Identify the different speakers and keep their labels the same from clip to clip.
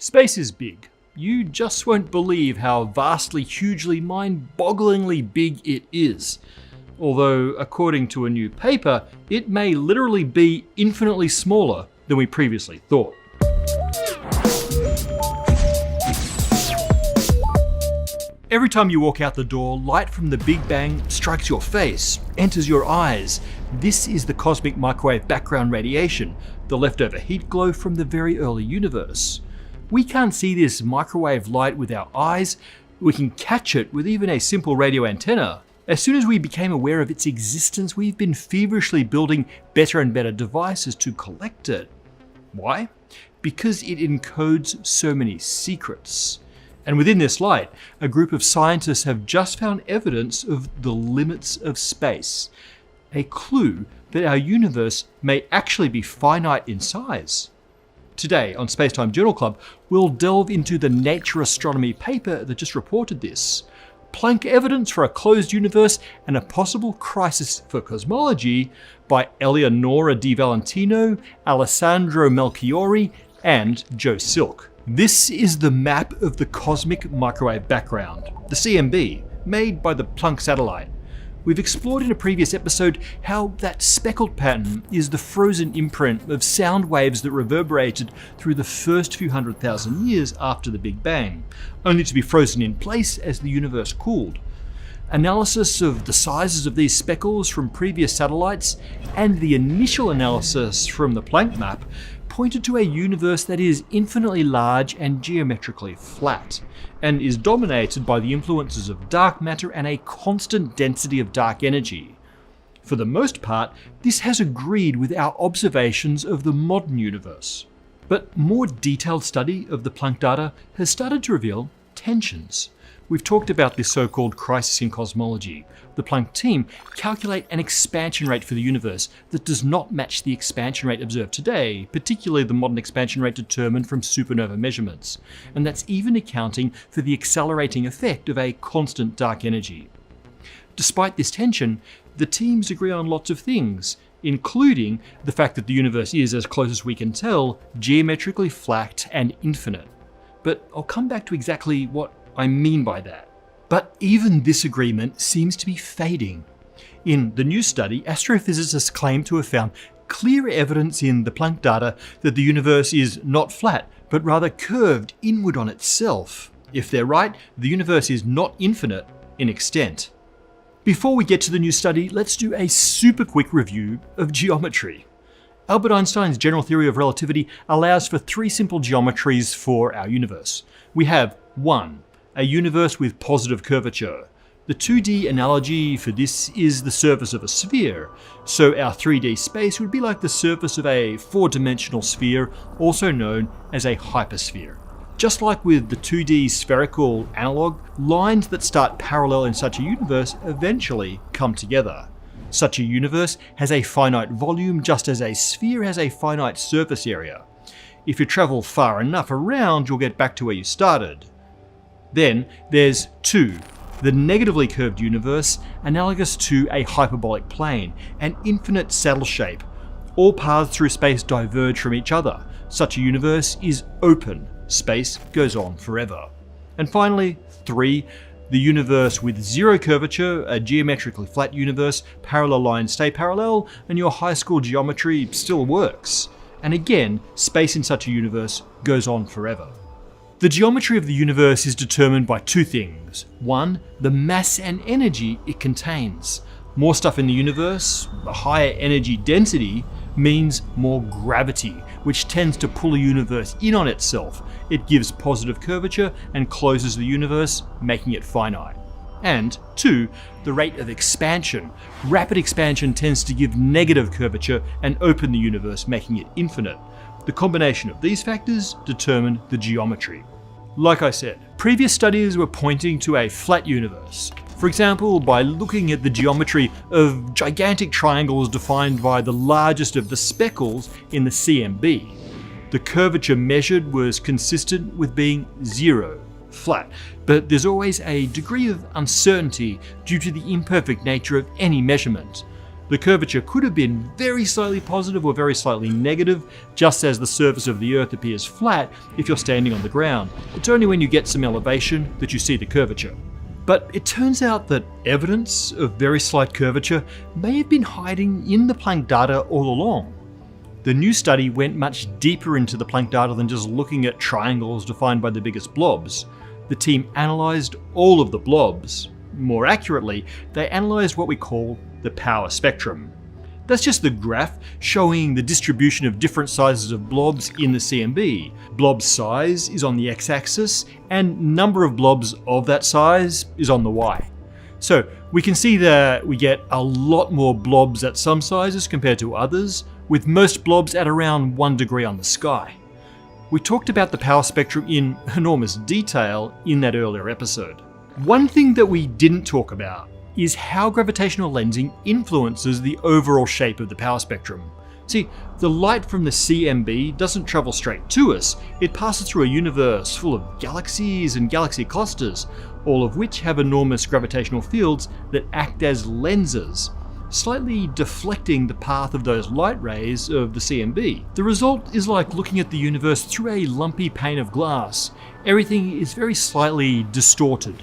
Speaker 1: Space is big. You just won't believe how vastly, hugely, mind-bogglingly big it is. Although, according to a new paper, it may literally be infinitely smaller than we previously thought. Every time you walk out the door, light from the Big Bang strikes your face, enters your eyes. This is the cosmic microwave background radiation, the leftover heat glow from the very early universe. We can't see this microwave light with our eyes. We can catch it with even a simple radio antenna. As soon as we became aware of its existence, we've been feverishly building better and better devices to collect it. Why? Because it encodes so many secrets. And within this light, a group of scientists have just found evidence of the limits of space, a clue that our universe may actually be finite in size. Today on Spacetime Journal Club, we'll delve into the Nature Astronomy paper that just reported this, Planck evidence for a closed universe and a possible crisis for cosmology by Eleonora Di Valentino, Alessandro Melchiori, and Joe Silk. This is the map of the cosmic microwave background, the CMB, made by the Planck satellite. We've explored in a previous episode how that speckled pattern is the frozen imprint of sound waves that reverberated through the first few 100,000 years after the Big Bang, only to be frozen in place as the universe cooled. Analysis of the sizes of these speckles from previous satellites and the initial analysis from the Planck map pointed to a universe that is infinitely large and geometrically flat, and is dominated by the influences of dark matter and a constant density of dark energy. For the most part, this has agreed with our observations of the modern universe. But more detailed study of the Planck data has started to reveal tensions. We've talked about this so-called crisis in cosmology. The Planck team calculate an expansion rate for the universe that does not match the expansion rate observed today, particularly the modern expansion rate determined from supernova measurements. And that's even accounting for the accelerating effect of a constant dark energy. Despite this tension, the teams agree on lots of things, including the fact that the universe is, as close as we can tell, geometrically flat and infinite. But I'll come back to exactly what I mean by that. But even this agreement seems to be fading. In the new study, astrophysicists claim to have found clear evidence in the Planck data that the universe is not flat, but rather curved inward on itself. If they're right, the universe is not infinite in extent. Before we get to the new study, let's do a super quick review of geometry. Albert Einstein's general theory of relativity allows for three simple geometries for our universe. We have 1. A universe with positive curvature. The 2D analogy for this is the surface of a sphere, so our 3D space would be like the surface of a 4-dimensional sphere, also known as a hypersphere. Just like with the 2D spherical analog, lines that start parallel in such a universe eventually come together. Such a universe has a finite volume just as a sphere has a finite surface area. If you travel far enough around, you'll get back to where you started. Then there's 2, the negatively curved universe, analogous to a hyperbolic plane, an infinite saddle shape. All paths through space diverge from each other. Such a universe is open. Space goes on forever. And finally, 3, the universe with 0 curvature, a geometrically flat universe, parallel lines stay parallel, and your high school geometry still works. And again, space in such a universe goes on forever. The geometry of the universe is determined by 2 things. 1, the mass and energy it contains. More stuff in the universe, a higher energy density, means more gravity, which tends to pull a universe in on itself. It gives positive curvature and closes the universe, making it finite. And 2, the rate of expansion. Rapid expansion tends to give negative curvature and open the universe, making it infinite. The combination of these factors determine the geometry. Like I said, previous studies were pointing to a flat universe. For example, by looking at the geometry of gigantic triangles defined by the largest of the speckles in the CMB. The curvature measured was consistent with being 0, flat, but there's always a degree of uncertainty due to the imperfect nature of any measurement. The curvature could have been very slightly positive or very slightly negative, just as the surface of the Earth appears flat if you're standing on the ground. It's only when you get some elevation that you see the curvature. But it turns out that evidence of very slight curvature may have been hiding in the Planck data all along. The new study went much deeper into the Planck data than just looking at triangles defined by the biggest blobs. The team analysed all of the blobs. More accurately, they analysed what we call the power spectrum. That's just the graph showing the distribution of different sizes of blobs in the CMB. Blob size is on the x-axis, and number of blobs of that size is on the y. So we can see that we get a lot more blobs at some sizes compared to others, with most blobs at around 1 degree on the sky. We talked about the power spectrum in enormous detail in that earlier episode. One thing that we didn't talk about is how gravitational lensing influences the overall shape of the power spectrum. See, the light from the CMB doesn't travel straight to us, it passes through a universe full of galaxies and galaxy clusters, all of which have enormous gravitational fields that act as lenses, slightly deflecting the path of those light rays of the CMB. The result is like looking at the universe through a lumpy pane of glass. Everything is very slightly distorted.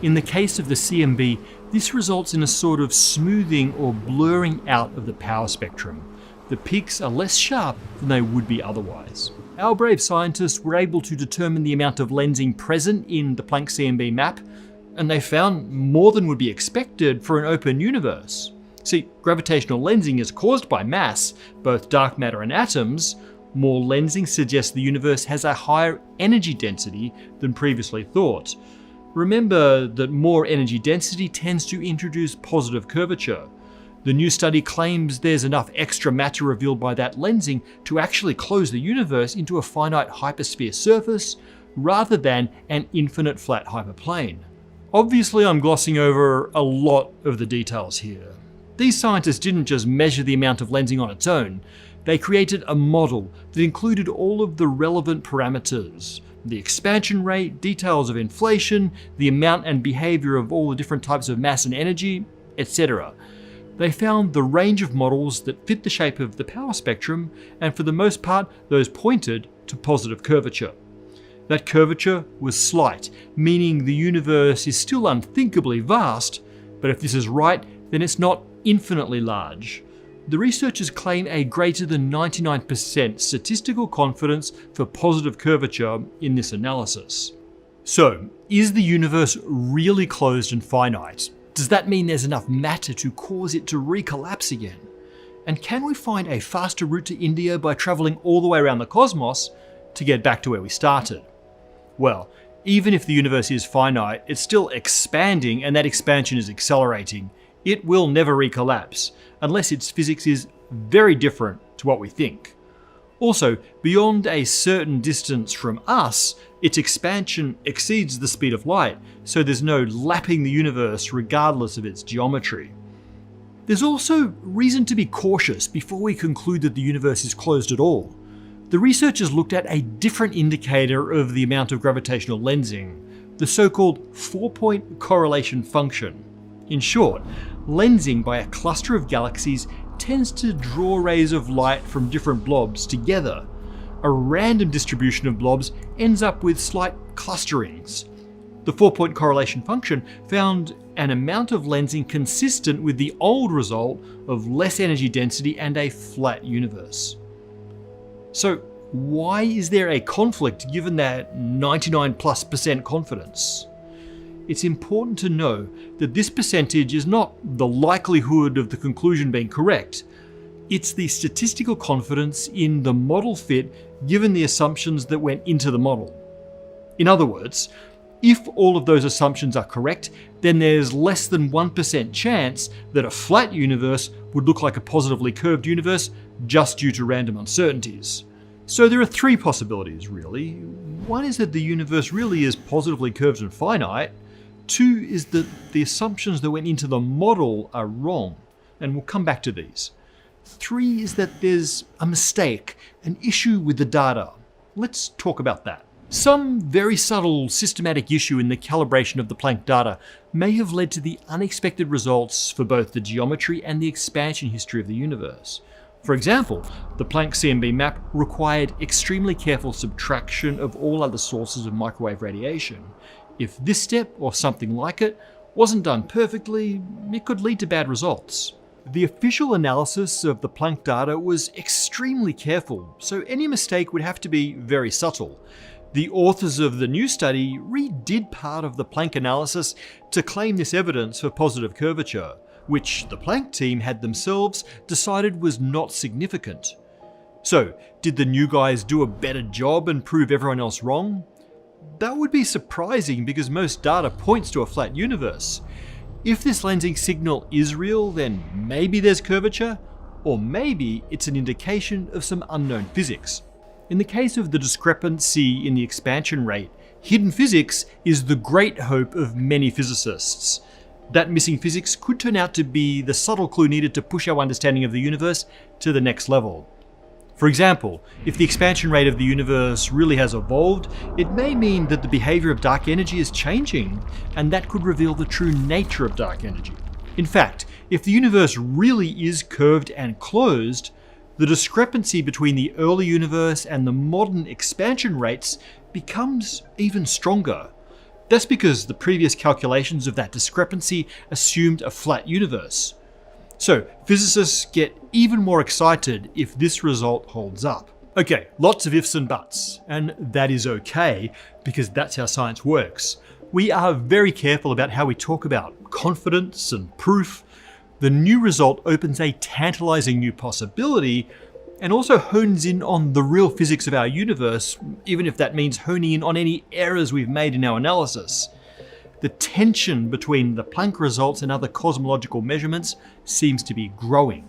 Speaker 1: In the case of the CMB, this results in a sort of smoothing or blurring out of the power spectrum. The peaks are less sharp than they would be otherwise. Our brave scientists were able to determine the amount of lensing present in the Planck CMB map, and they found more than would be expected for an open universe. See, gravitational lensing is caused by mass, both dark matter and atoms. More lensing suggests the universe has a higher energy density than previously thought. Remember that more energy density tends to introduce positive curvature. The new study claims there's enough extra matter revealed by that lensing to actually close the universe into a finite hypersphere surface rather than an infinite flat hyperplane. Obviously, I'm glossing over a lot of the details here. These scientists didn't just measure the amount of lensing on its own. They created a model that included all of the relevant parameters: the expansion rate, details of inflation, the amount and behavior of all the different types of mass and energy, etc. They found the range of models that fit the shape of the power spectrum, and for the most part, those pointed to positive curvature. That curvature was slight, meaning the universe is still unthinkably vast, but if this is right, then it's not infinitely large. The researchers claim a greater than 99% statistical confidence for positive curvature in this analysis. So, is the universe really closed and finite? Does that mean there's enough matter to cause it to recollapse again? And can we find a faster route to India by travelling all the way around the cosmos to get back to where we started? Well, even if the universe is finite, it's still expanding, and that expansion is accelerating. It will never recollapse, unless its physics is very different to what we think. Also, beyond a certain distance from us, its expansion exceeds the speed of light, so there's no lapping the universe regardless of its geometry. There's also reason to be cautious before we conclude that the universe is closed at all. The researchers looked at a different indicator of the amount of gravitational lensing, the so-called 4-point correlation function. In short, lensing by a cluster of galaxies tends to draw rays of light from different blobs together. A random distribution of blobs ends up with slight clusterings. The 4-point correlation function found an amount of lensing consistent with the old result of less energy density and a flat universe. So why is there a conflict given that 99+% confidence? It's important to know that this percentage is not the likelihood of the conclusion being correct. It's the statistical confidence in the model fit given the assumptions that went into the model. In other words, if all of those assumptions are correct, then there's less than 1% chance that a flat universe would look like a positively curved universe just due to random uncertainties. So there are three possibilities, really. One is that the universe really is positively curved and finite. Two is that the assumptions that went into the model are wrong, and we'll come back to these. Three is that there's a mistake, an issue with the data. Let's talk about that. Some very subtle systematic issue in the calibration of the Planck data may have led to the unexpected results for both the geometry and the expansion history of the universe. For example, the Planck CMB map required extremely careful subtraction of all other sources of microwave radiation. If this step, or something like it, wasn't done perfectly, it could lead to bad results. The official analysis of the Planck data was extremely careful, so any mistake would have to be very subtle. The authors of the new study redid part of the Planck analysis to claim this evidence for positive curvature, which the Planck team had themselves decided was not significant. So, did the new guys do a better job and prove everyone else wrong? That would be surprising because most data points to a flat universe. If this lensing signal is real, then maybe there's curvature, or maybe it's an indication of some unknown physics. In the case of the discrepancy in the expansion rate, hidden physics is the great hope of many physicists. That missing physics could turn out to be the subtle clue needed to push our understanding of the universe to the next level. For example, if the expansion rate of the universe really has evolved, it may mean that the behavior of dark energy is changing, and that could reveal the true nature of dark energy. In fact, if the universe really is curved and closed, the discrepancy between the early universe and the modern expansion rates becomes even stronger. That's because the previous calculations of that discrepancy assumed a flat universe. So physicists get even more excited if this result holds up. Okay, lots of ifs and buts, and that is okay because that's how science works. We are very careful about how we talk about confidence and proof. The new result opens a tantalizing new possibility and also hones in on the real physics of our universe, even if that means honing in on any errors we've made in our analysis. The tension between the Planck results and other cosmological measurements seems to be growing.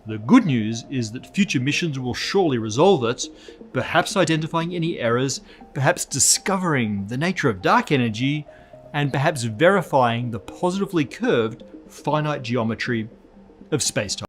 Speaker 1: The good news is that future missions will surely resolve it, perhaps identifying any errors, perhaps discovering the nature of dark energy, and perhaps verifying the positively curved finite geometry of spacetime.